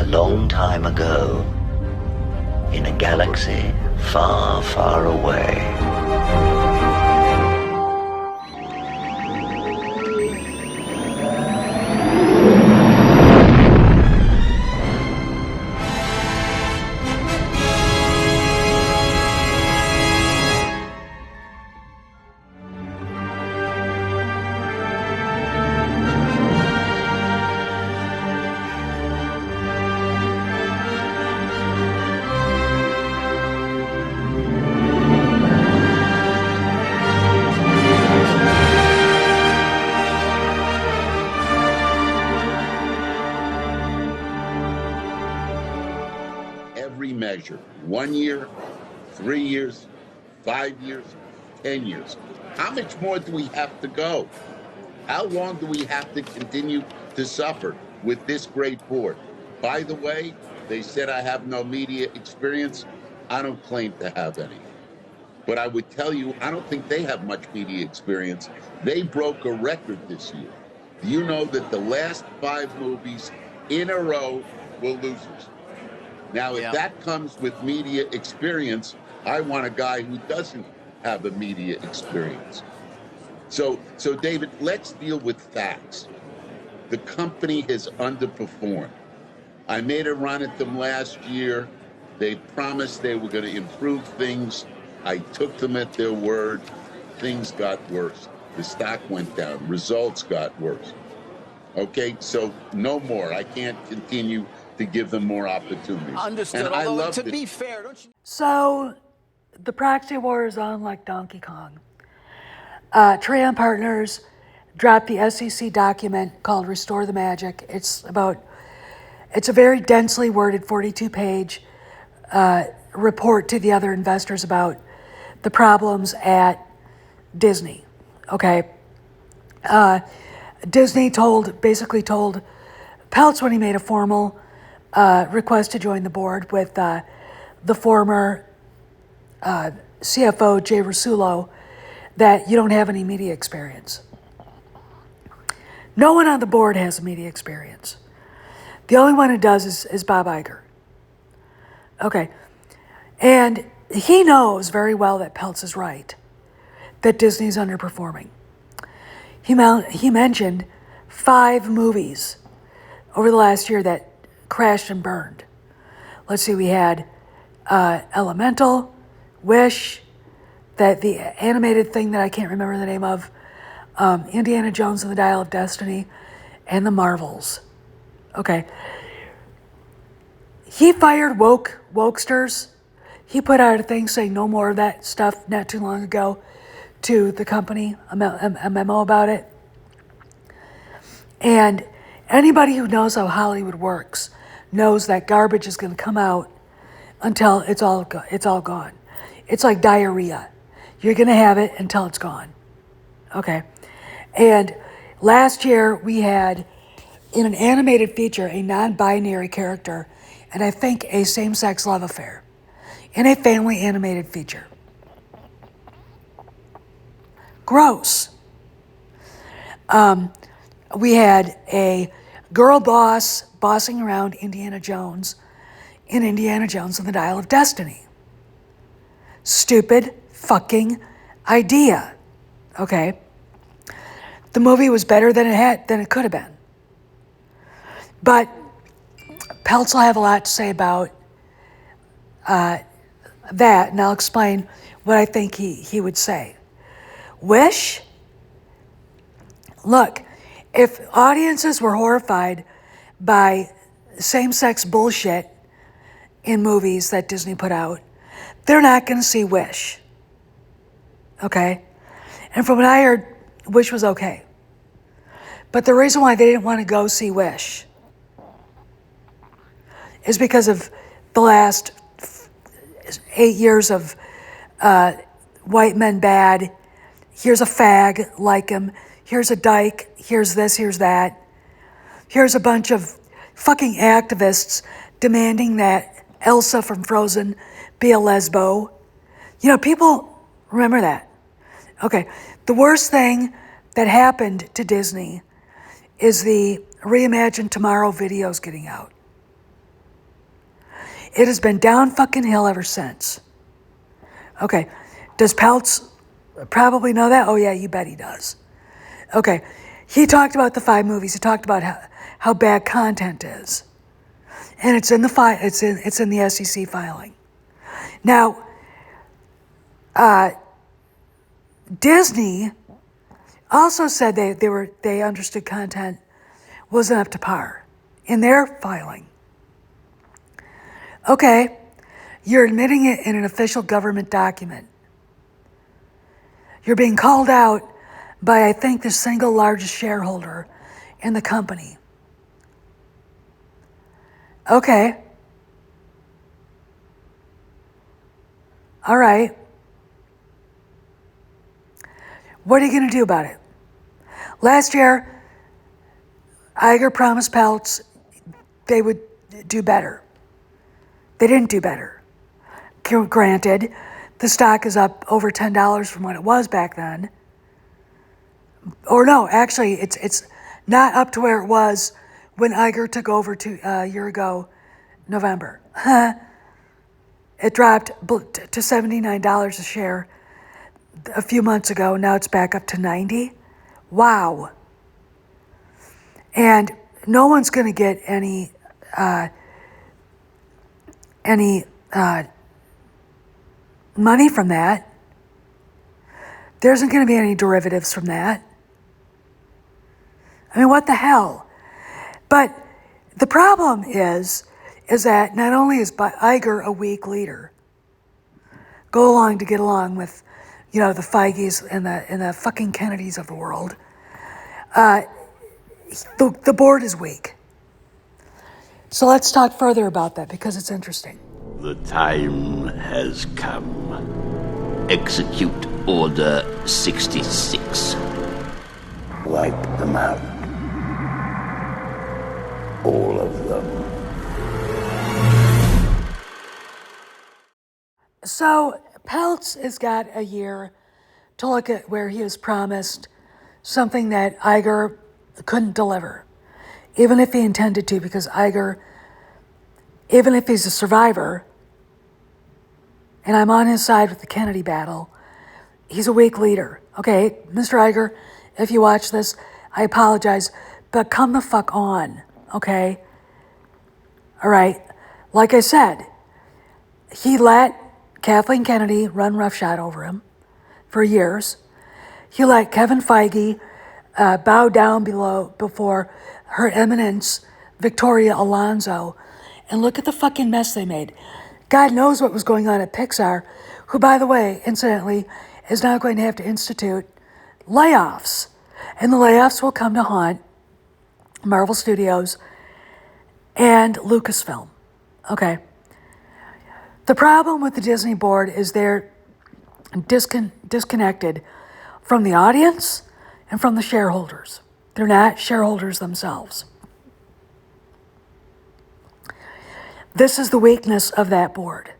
long time ago, in a galaxy far, far away. Every measure, 1 year, 3 years, 5 years, 10 years. How much more do we have to go? How long do we have to continue to suffer with this great board? By the way, they said I have no media experience. I don't claim to have any. But I would tell you, I don't think they have much media experience. They broke a record this year. Do you know that the last 5 movies in a row were losers? Now, if that comes with media experience, I want a guy who doesn't have a media experience. So David, let's deal with facts. The company has underperformed. I made a run at them last year. They promised they were going to improve things. I took them at their word. Things got worse. The stock went down. Results got worse. Okay, so no more. I can't continue to give them more opportunities. Understood. And Although, to be fair, don't you... So, the proxy war is on like Donkey Kong. Trian Partners dropped the SEC document called Restore the Magic. It's a very densely worded 42-page report to the other investors about the problems at Disney. Okay. Disney basically told Peltz when he made a formal request to join the board with the former CFO, Jay Rasulo, that you don't have any media experience. No one on the board has media experience. The only one who does is Bob Iger. Okay. And he knows very well that Peltz is right, that Disney's underperforming. He mentioned 5 movies over the last year that crashed and burned. Let's see, we had Elemental, Wish, the animated thing that I can't remember the name of, Indiana Jones and the Dial of Destiny, and The Marvels. Okay. He fired wokesters. He put out a thing saying no more of that stuff not too long ago to the company, a memo about it. And anybody who knows how Hollywood works knows that garbage is going to come out until it's all gone. It's like diarrhea. You're going to have it until it's gone. Okay. And last year we had, in an animated feature, a non-binary character and I think a same-sex love affair in a family animated feature. Gross. We had a girl boss bossing around Indiana Jones in Indiana Jones and the Dial of Destiny. Stupid fucking idea. Okay? The movie was better than it could have been. But Peltz will have a lot to say about that, and I'll explain what I think he would say. Wish? Look, if audiences were horrified by same-sex bullshit in movies that Disney put out, they're not going to see Wish. Okay? And from what I heard, Wish was okay. But the reason why they didn't want to go see Wish is because of the last 8 years of white men bad. Here's a fag, like him. Here's a dyke. Here's this, here's that. Here's a bunch of fucking activists demanding that Elsa from Frozen be a lesbo. You know, people remember that. Okay, the worst thing that happened to Disney is the Reimagine Tomorrow videos getting out. it has been down fucking hill ever since. Okay, does Peltz probably know that? Oh yeah, you bet he does. Okay, he talked about the 5 movies. He talked about how bad content is, and it's in the it's in the SEC filing. Now, Disney also said they understood content wasn't up to par in their filing. Okay, you're admitting it in an official government document. You're being called out by, I think, the single largest shareholder in the company. Okay. All right. What are you going to do about it? Last year, Iger promised Peltz they would do better. They didn't do better. Granted, the stock is up over $10 from what it was back then. Or no, actually, it's not up to where it was when Iger took over a year ago, November. It dropped to $79 a share a few months ago. Now it's back up to $90. Wow. And no one's going to get any money from that. There isn't going to be any derivatives from that. I mean, what the hell? But the problem is that not only is Iger a weak leader, go along to get along with, the Feiges and the fucking Kennedys of the world, the board is weak. So let's talk further about that because it's interesting. The time has come. Execute Order 66. Wipe them out. All of them. So Peltz has got a year to look at where he was promised something that Iger couldn't deliver, even if he intended to, because Iger, even if he's a survivor, and I'm on his side with the Kennedy battle, he's a weak leader. Okay, Mr. Iger, if you watch this, I apologize, but come the fuck on, okay? All right, like I said, he let Kathleen Kennedy run roughshod over him for years. He let Kevin Feige bow down before Her Eminence Victoria Alonso, and look at the fucking mess they made. God knows what was going on at Pixar, who, by the way, incidentally, is now going to have to institute layoffs. And the layoffs will come to haunt Marvel Studios and Lucasfilm. Okay. The problem with the Disney board is they're disconnected from the audience and from the shareholders. They're not shareholders themselves. This is the weakness of that board,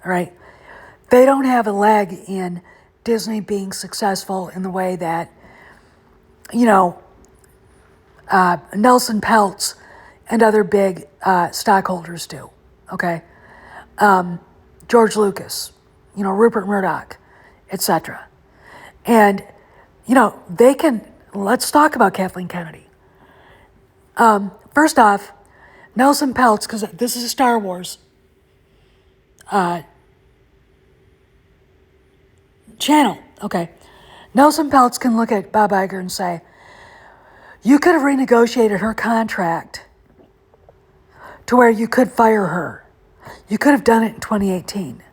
all right? They don't have a leg in Disney being successful in the way that, Nelson Peltz and other big stockholders do, okay? George Lucas, Rupert Murdoch, etc. And, let's talk about Kathleen Kennedy. First off, Nelson Peltz, because this is a Star Wars channel, okay. Nelson Peltz can look at Bob Iger and say, you could have renegotiated her contract to where you could fire her. You could have done it in 2018.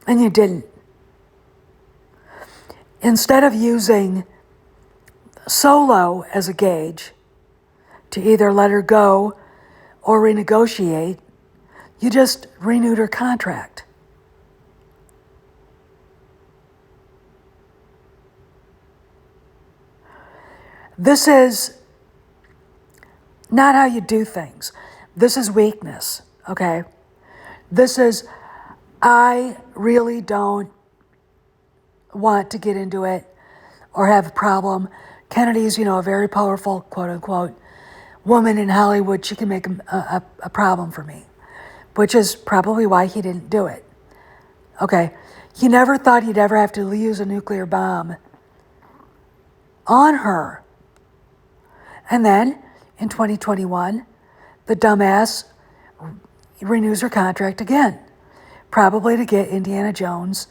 And you didn't. Instead of using Solo as a gauge to either let her go or renegotiate, you just renewed her contract. This is not how you do things. This is weakness, okay? This is, I really don't want to get into it or have a problem. Kennedy's, a very powerful, quote unquote, woman in Hollywood, she can make a problem for me, which is probably why he didn't do it. Okay, he never thought he'd ever have to use a nuclear bomb on her. And then in 2021, the dumbass renews her contract again, probably to get Indiana Jones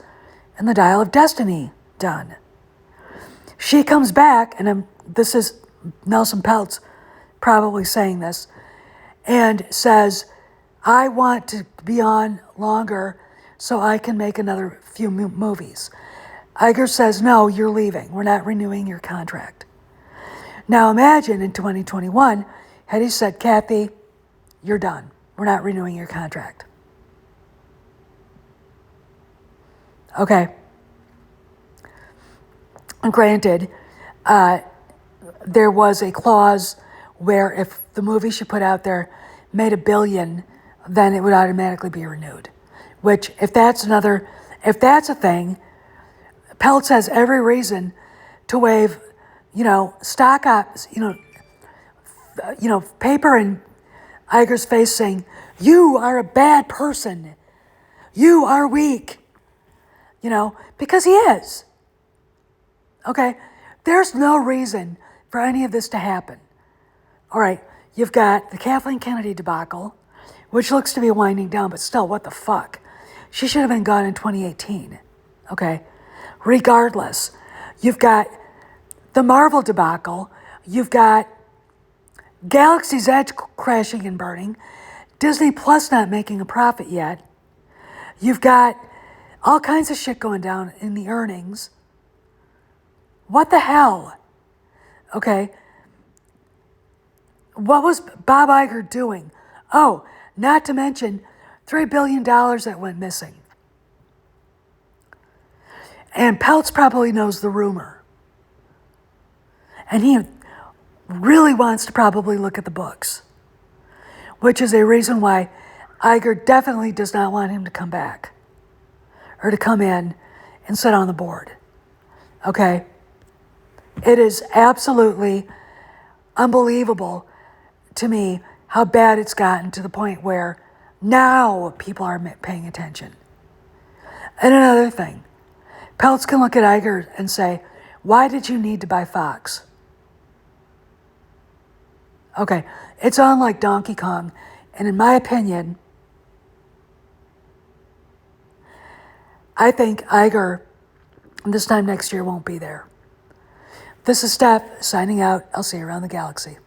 and the Dial of Destiny done. She comes back, and this is Nelson Peltz probably saying this, and says, I want to be on longer so I can make another few movies. Iger says, no, you're leaving. We're not renewing your contract. Now imagine in 2021, had he said, Kathy, you're done. We're not renewing your contract. Okay. Granted, there was a clause where if the movie she put out there made $1 billion, then it would automatically be renewed. Which, if that's a thing, Peltz has every reason to waive, stock ops, paper in Iger's face saying, you are a bad person. You are weak. Because he is. Okay? There's no reason for any of this to happen. All right, you've got the Kathleen Kennedy debacle, which looks to be winding down, but still, what the fuck? She should have been gone in 2018. Okay? Regardless, you've got the Marvel debacle, you've got Galaxy's Edge crashing and burning, Disney Plus not making a profit yet, you've got all kinds of shit going down in the earnings. What the hell? Okay? What was Bob Iger doing? Oh, not to mention $3 billion that went missing. And Peltz probably knows the rumor. And he really wants to probably look at the books, which is a reason why Iger definitely does not want him to come back or to come in and sit on the board. Okay? It is absolutely unbelievable to me how bad it's gotten to the point where now people are paying attention. And another thing, Peltz can look at Iger and say, why did you need to buy Fox? Okay, it's on like Donkey Kong, and in my opinion, I think Iger this time next year won't be there. This is Steph signing out. I'll see you around the galaxy.